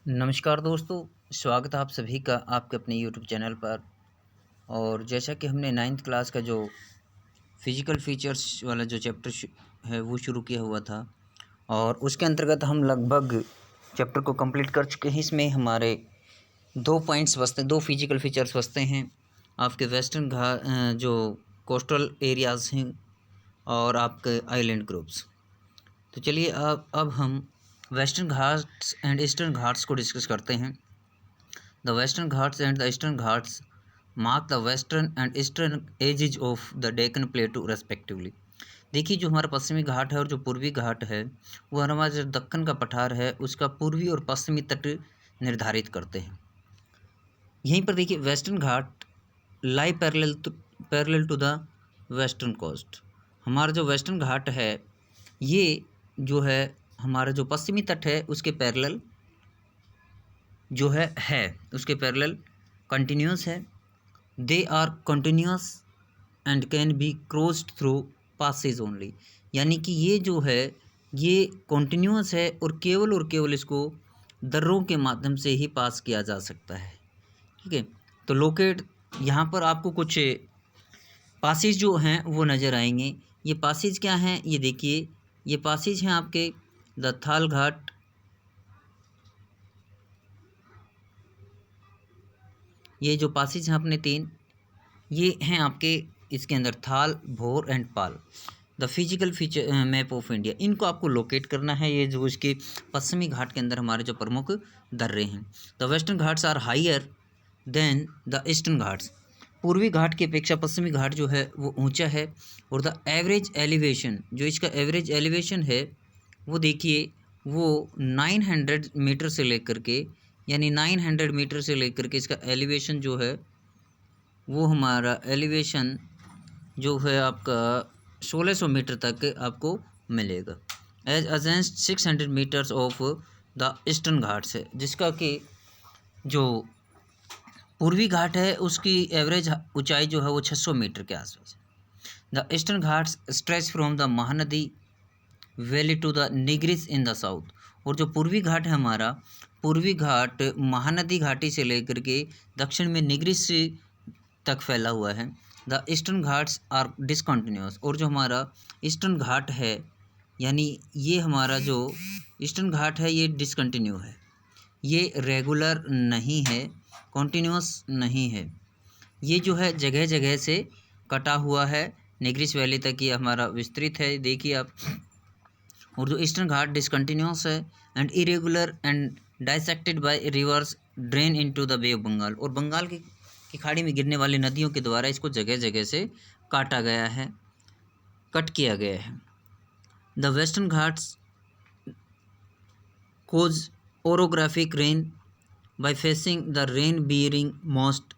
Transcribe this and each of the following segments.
नमस्कार दोस्तों, स्वागत है आप सभी का आपके अपने यूट्यूब चैनल पर। और जैसा कि हमने नाइन्थ क्लास का जो फिजिकल फीचर्स वाला जो चैप्टर है वो शुरू किया हुआ था और उसके अंतर्गत हम लगभग चैप्टर को कंप्लीट कर चुके हैं। इसमें हमारे 2 पॉइंट्स बचते हैं, 2 फिजिकल फीचर्स बचते हैं। आपके वेस्टर्न जो कोस्टल एरियाज़ हैं और आपके आइलैंड ग्रुप्स। तो चलिए अब हम western Ghats and eastern Ghats को डिस्कस करते हैं। The western Ghats and the eastern Ghats mark the western and eastern edges of the Deccan प्लेटू respectively. देखिए, जो हमारा पश्चिमी घाट है और जो पूर्वी घाट है वो हमारा जो दक्कन का पठार है उसका पूर्वी और पश्चिमी तट निर्धारित करते हैं। यहीं पर देखिए, western Ghat lie parallel to the western coast. हमारा जो वेस्टर्न घाट है ये जो है हमारा जो पश्चिमी तट है उसके पैरेलल जो है उसके पैरेलल कंटिन्यूस है। They are continuous and can be crossed through passes only. यानी कि ये जो है ये कंटिन्यूस है और केवल इसको दर्रों के माध्यम से ही पास किया जा सकता है। ठीक है, तो लोकेट यहाँ पर आपको कुछ पासेज जो हैं वो नज़र आएंगे। ये पासेज क्या हैं, ये देखिए, ये पासेज हैं आपके द थाल घाट, ये जो पासेज हैं अपने 3 ये हैं आपके इसके अंदर थाल, भोर and Pal. The physical feature map of India, इनको आपको लोकेट करना है। ये जो इसके पश्चिमी घाट के अंदर हमारे जो प्रमुख दर्रे हैं। The western Ghats are higher than the eastern Ghats. पूर्वी घाट की अपेक्षा पश्चिमी घाट जो है वो ऊंचा है। और द एवरेज एलिवेशन, जो इसका एवरेज एलिवेशन है वो देखिए वो 900 मीटर से लेकर के, यानी 900 मीटर से लेकर के इसका एलिवेशन जो है वो हमारा एलिवेशन जो है आपका 1600 मीटर तक आपको मिलेगा। As against 600 metres of the eastern Ghats है, जिसका कि जो पूर्वी घाट है उसकी एवरेज ऊंचाई जो है वो 600 मीटर के आसपास है। The eastern Ghats stretch from the Mahanadi valley to the Nilgiris in the south. और जो पूर्वी घाट है हमारा, पूर्वी घाट महानदी घाटी से लेकर के दक्षिण में निग्रिस तक फैला हुआ है। The eastern Ghats are discontinuous. और जो हमारा ईस्टर्न घाट है, यानी ये हमारा जो ईस्टर्न घाट है ये डिसकंटिन्यू है, ये रेगुलर नहीं है, कॉन्टिन्यूस नहीं है। ये जो है जगह जगह से कटा हुआ है, निग्रिस वैली तक ये हमारा विस्तृत है, देखिए आप। और जो ईस्टर्न घाट डिसकंटिन्यूस है and irregular and dissected by rivers drain into the Bay of Bengal. और बंगाल की खाड़ी में गिरने वाली नदियों के द्वारा इसको जगह जगह से काटा गया है, कट किया गया है। The western Ghats cause orographic rain by facing the rain bearing moist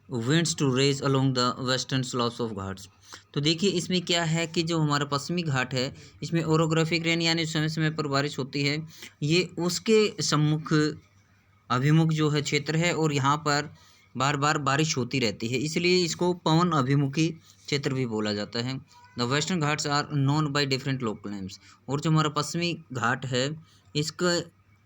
winds to rise along the western slopes of Ghats. तो देखिए, इसमें क्या है कि जो हमारा पश्चिमी घाट है इसमें ओरोग्राफिक रेन यानी समय समय पर बारिश होती है, ये उसके सम्मुख अभिमुख जो है क्षेत्र है और यहाँ पर बार बार बारिश होती रहती है, इसलिए इसको पवन अभिमुखी क्षेत्र भी बोला जाता है। The western Ghats are known by different local names. और जो हमारा पश्चिमी घाट है इसके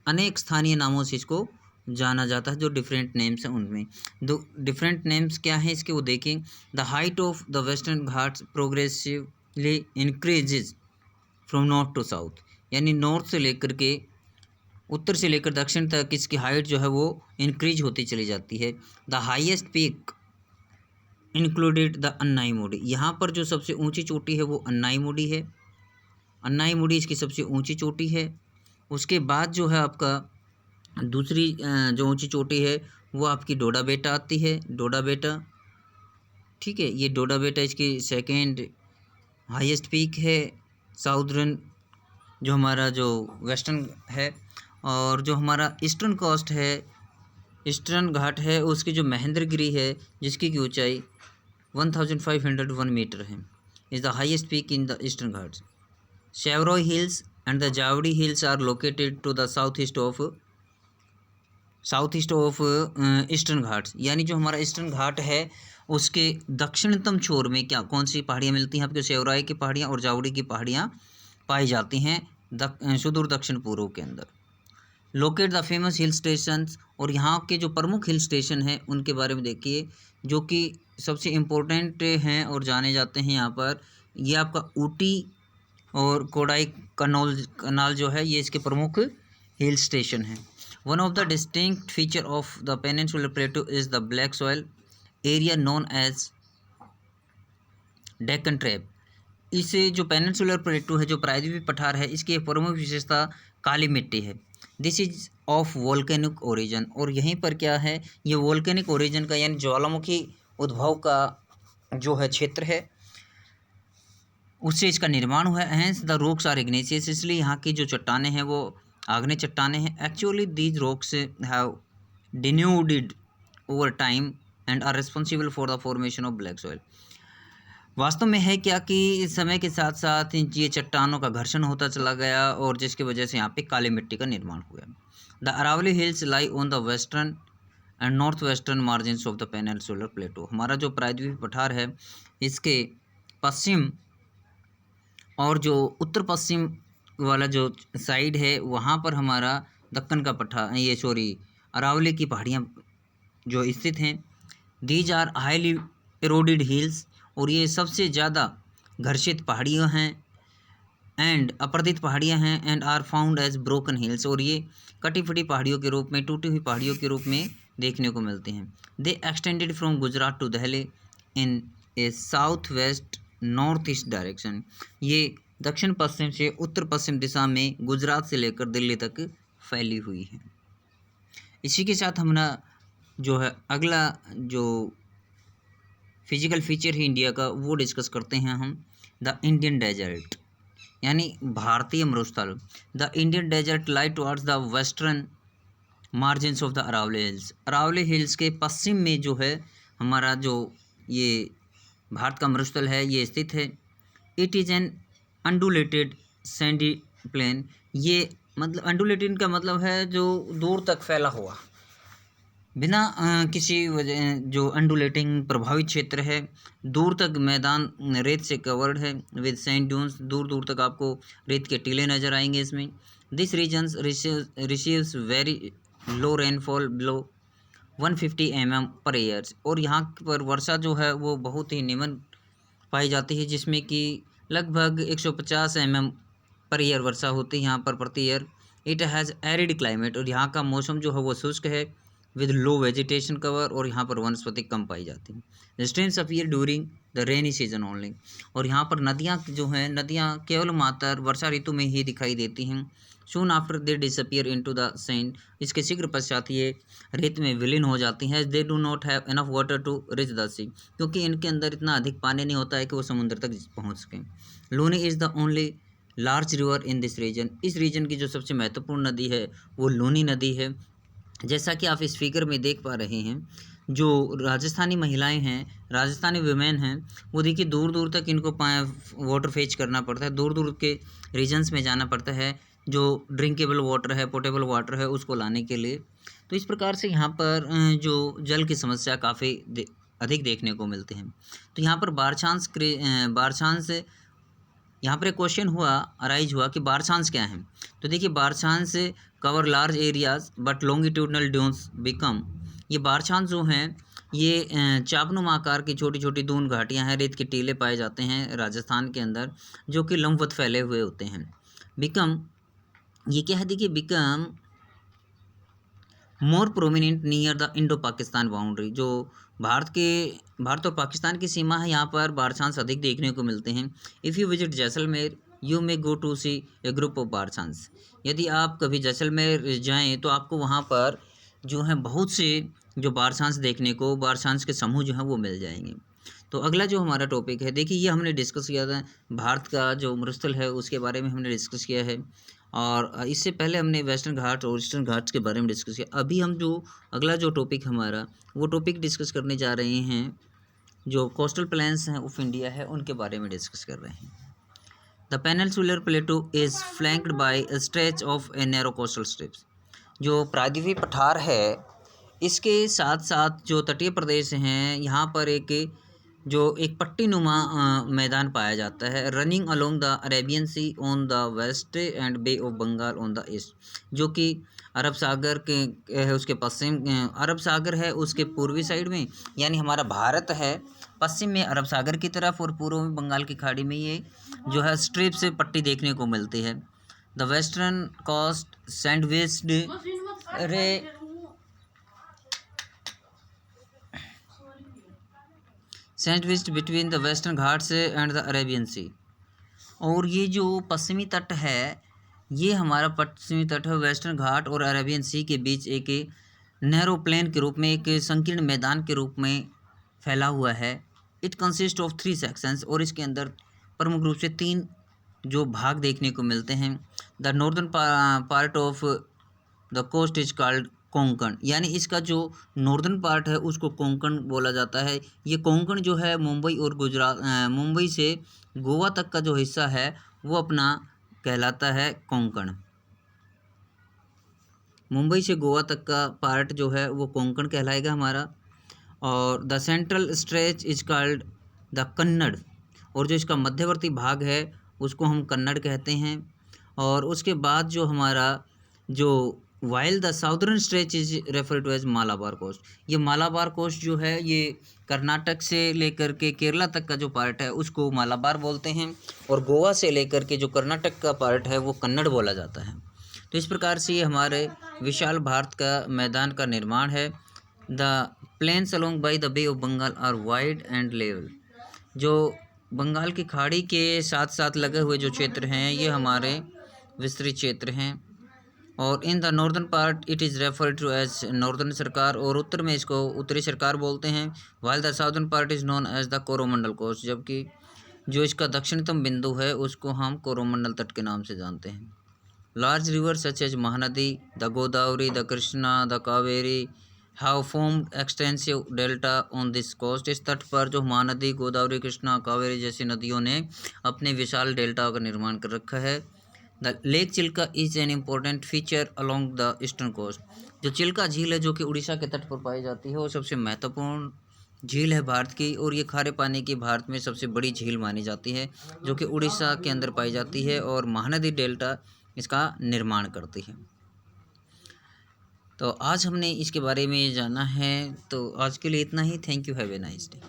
अनेक स्थानीय नामों से इसको जाना जाता है, जो डिफरेंट नेम्स हैं उनमें। दो डिफरेंट नेम्स क्या हैं इसके वो देखें। The height of the western Ghats progressively increases from north to south. यानी नॉर्थ से लेकर के उत्तर से लेकर दक्षिण तक इसकी हाइट जो है वो इंक्रीज होती चली जाती है। The highest peak included the Anaimudi. यहाँ पर जो सबसे ऊंची चोटी है वो अन्नाईमुडी है, अन्नाईमुडी इसकी सबसे ऊंची चोटी है। उसके बाद जो है आपका दूसरी जो ऊंची चोटी है वो आपकी डोडा बेटा आती है, डोडा बेटा। ठीक है, ये डोडा बेटा इसकी सेकेंड हाईएस्ट पीक है साउदर्न जो हमारा जो वेस्टर्न है। और जो हमारा ईस्टर्न कोस्ट है, ईस्टर्न घाट है, उसकी जो महेंद्रगिरी है जिसकी की ऊंचाई 1501 मीटर है, is the highest peak in the eastern Ghats. Shevaroy Hills and the Javadi Hills are located to the south east of Eastern Ghats. यानी जो हमारा ईस्टर्न घाट है उसके दक्षिणतम छोर में क्या कौन सी पहाड़ियाँ मिलती हैं आपके, शेवरॉय की पहाड़ियाँ और जावड़ी की पहाड़ियाँ पाई जाती हैं सुदूर दक्षिण पूर्व के अंदर। Locate the famous hill stations, और यहाँ के जो प्रमुख हिल स्टेशन हैं उनके बारे में देखिए, जो कि सबसे इम्पोर्टेंट हैं और जाने जाते हैं यहाँ पर। ये आपका ऊटी और कोडाई कनाल जो है, ये इसके प्रमुख हिल स्टेशन हैं। One of the distinct feature of the peninsular plateau is the black soil area known as Deccan trap. इसे जो पेनिनसुलर प्लेटू है, जो प्रायद्वीपीय पठार है, इसकी एक प्रमुख विशेषता काली मिट्टी है। This is of volcanic origin, और यहीं पर क्या है, ये वोल्केनिक ओरिजिन का यानी ज्वालामुखी उद्भव का जो है क्षेत्र है, उससे इसका निर्माण हुआ है। Hence the rocks are igneous, इसलिए यहाँ की जो चट्टानें हैं वो आग्नेय चट्टानें हैं। Actually these rocks have denuded over time and are responsible for the formation of black soil. वास्तव में है क्या कि समय के साथ साथ ये चट्टानों का घर्षण होता चला गया, और जिसकी वजह से यहाँ पे काली मिट्टी का निर्माण हुआ। The Aravali Hills lie on the western and north western margins of the peninsular plateau. हमारा जो प्रायद्वीपीय पठार है, इसके पश्चिम और जो उत्तर पश्चिम वाला जो साइड है, वहाँ पर हमारा दक्कन का अरावली की पहाड़ियाँ जो स्थित हैं। दीज आर हाईली एरोडेड हिल्स, और ये सबसे ज़्यादा घर्षित पहाड़ियाँ हैं एंड अपरदित पहाड़ियाँ हैं, and are found as broken hills, और ये कटी फटी पहाड़ियों के रूप में, टूटी हुई पहाड़ियों के रूप में देखने को मिलते हैं। They extended from Gujarat to Delhi in a south west north east direction. ये दक्षिण पश्चिम से उत्तर पश्चिम दिशा में गुजरात से लेकर दिल्ली तक फैली हुई है। इसी के साथ हमारा जो है अगला जो फिजिकल फीचर है इंडिया का, वो डिस्कस करते हैं हम। द इंडियन डेजर्ट यानी भारतीय मरुस्थल। The Indian desert lie towards the western margins of the Aravali Hills. Aravali Hills के पश्चिम में जो है हमारा जो ये भारत का मरुस्थल है, ये स्थित है। It is an undulated sandy plain. ये मतलब अंडुलेटेड का मतलब है जो दूर तक फैला हुआ, बिना किसी वजह, जो अंडुलेटिंग प्रभावित क्षेत्र है, दूर तक मैदान रेत से कवर्ड है विद सैंड ड्यून्स। दूर दूर तक आपको रेत के टीले नज़र आएंगे इसमें। This regions receives very low rainfall below 150 mm per year, और यहाँ पर वर्षा जो है वो बहुत ही निम्न पाई जाती है, जिसमें कि लगभग 150 mm पर ईयर वर्षा होती है यहाँ पर प्रति year. It has arid climate, और यहाँ का मौसम जो है वो शुष्क है विद लो वेजिटेशन कवर, और यहाँ पर वनस्पति कम पाई जाती हैं। The streams appear during the rainy season only, और यहाँ पर नदियाँ जो हैं, नदियाँ केवल मात्र वर्षा ऋतु में ही दिखाई देती हैं। Soon after they disappear into the sand, इसके शीघ्र पश्चात ये रेत में विलीन हो जाती हैं। They do not have enough water to reach the sea, क्योंकि इनके अंदर इतना अधिक पानी नहीं होता है कि वो समुद्र तक पहुँच सकें। Luni is the only large river in this region. इस रीजन की जो सबसे महत्वपूर्ण नदी है वो लूनी नदी है। जैसा कि आप इस फिगर में देख पा रहे हैं, जो राजस्थानी महिलाएं हैं, राजस्थानी वुमेन हैं, वो देखिए दूर दूर तक इनको वाटर फेच करना पड़ता है, दूर दूर के रीजन्स में जाना पड़ता है, जो ड्रिंकेबल वाटर है, पोर्टेबल वाटर है, उसको लाने के लिए। तो इस प्रकार से यहाँ पर जो जल की समस्या काफ़ी अधिक देखने को मिलती है। तो यहाँ पर बारछांस यहाँ पर एक क्वेश्चन अराइज हुआ कि बारछांस क्या है। तो देखिए barchans cover large areas but longitudinal dunes become. ये बारछांस जो हैं ये चापनुमा आकार की छोटी छोटी दून घाटियाँ हैं, रेत के टीले पाए जाते हैं राजस्थान के अंदर, जो कि लंबवत फैले हुए होते हैं। बिकम, ये क्या है, देखिए become more prominent near the Indo Pakistan boundary. जो भारत और पाकिस्तान की सीमा है, यहाँ पर बारछांस अधिक देखने को मिलते हैं। If you visit Jaisalmer you may go to see a group of barchans. यदि आप कभी जैसलमेर जाएं तो आपको वहाँ पर जो है बहुत से जो बारछांस देखने को, बारछांस के समूह जो हैं वो मिल जाएंगे। तो अगला जो हमारा टॉपिक है, देखिए ये हमने डिस्कस किया था, भारत का जो मरुस्थल है उसके बारे में हमने डिस्कस किया है, और इससे पहले हमने वेस्टर्न घाट और ईस्टर्न घाट्स के बारे में डिस्कस किया। अभी हम जो अगला जो टॉपिक हमारा वो टॉपिक डिस्कस करने जा रहे हैं, जो कोस्टल प्लेन्स हैं ऑफ इंडिया है उनके बारे में डिस्कस कर रहे हैं। The peninsular plateau is flanked by a stretch of a narrow coastal strips. जो प्रायद्वीपीय पठार है इसके साथ साथ जो तटीय प्रदेश हैं, यहाँ पर एक जो एक पट्टीनुमा मैदान पाया जाता है, running along the Arabian Sea on the west and Bay of Bengal on the east, जो कि अरब सागर के है उसके पश्चिम, अरब सागर है उसके पूर्वी साइड में, यानी हमारा भारत है पश्चिम में अरब सागर की तरफ और पूर्व में बंगाल की खाड़ी में ये जो है स्ट्रिप से पट्टी देखने को मिलती है। The western coast sandwiched ray sandwiched between the western Ghats and the Arabian sea. और ये जो पश्चिमी तट है, ये हमारा पश्चिमी तट है वेस्टर्न घाट और अरेबियन सी के बीच एक नैरो प्लेन के रूप में, एक संकीर्ण मैदान के रूप में फैला हुआ है। इट कंसिस्ट ऑफ 3 सेक्शंस, और इसके अंदर प्रमुख रूप से 3 जो भाग देखने को मिलते हैं। The northern part of the coast is called Konkan, यानी इसका जो नॉर्दर्न पार्ट है उसको कोंकण बोला जाता है। ये कोंकण जो है मुंबई और गुजरात, मुंबई से गोवा तक का जो हिस्सा है वो अपना कहलाता है कोंकण। मुंबई से गोवा तक का पार्ट जो है वो कोंकण कहलाएगा हमारा। और the central stretch is called the Kannada, और जो इसका मध्यवर्ती भाग है उसको हम कन्नड़ कहते हैं। और उसके बाद जो हमारा जो while the southern stretch is refer to as Malabar Coast, ये मालाबार कोस्ट जो है ये कर्नाटक से लेकर के केरला तक का जो पार्ट है उसको मालाबार बोलते हैं, और गोवा से लेकर के जो कर्नाटक का पार्ट है वो कन्नड़ बोला जाता है। तो इस प्रकार से ये हमारे विशाल भारत का मैदान का निर्माण है। The plains along by the Bay of Bengal are wide and level, जो बंगाल की खाड़ी के साथ साथ लगे हुए जो क्षेत्र हैं ये हमारे विस्तृत क्षेत्र हैं। और in the northern part it is referred to as Northern Circar, और उत्तर में इसको उत्तरी सरकार बोलते हैं। While the southern part is known as the Coromandel Coast, जबकि जो इसका दक्षिणतम बिंदु है उसको हम कोरोमंडल तट के नाम से जानते हैं। Large river such as Mahanadi, the Godavari, the Krishna, the Kaveri have formed extensive delta on this coast, इस तट पर जो महानदी, गोदावरी, कृष्णा, कावेरी जैसी नदियों ने अपने विशाल डेल्टा का निर्माण कर रखा है। The lake Chilka is an important feature along the eastern coast, जो चिल्का झील है जो कि उड़ीसा के तट पर पाई जाती है वो सबसे महत्वपूर्ण झील है भारत की, और ये खारे पानी की भारत में सबसे बड़ी झील मानी जाती है जो कि उड़ीसा के अंदर पाई जाती है, और महानदी डेल्टा इसका निर्माण करती है। तो आज हमने इसके बारे में जाना है, तो आज के लिए इतना ही। Thank you, have a nice day.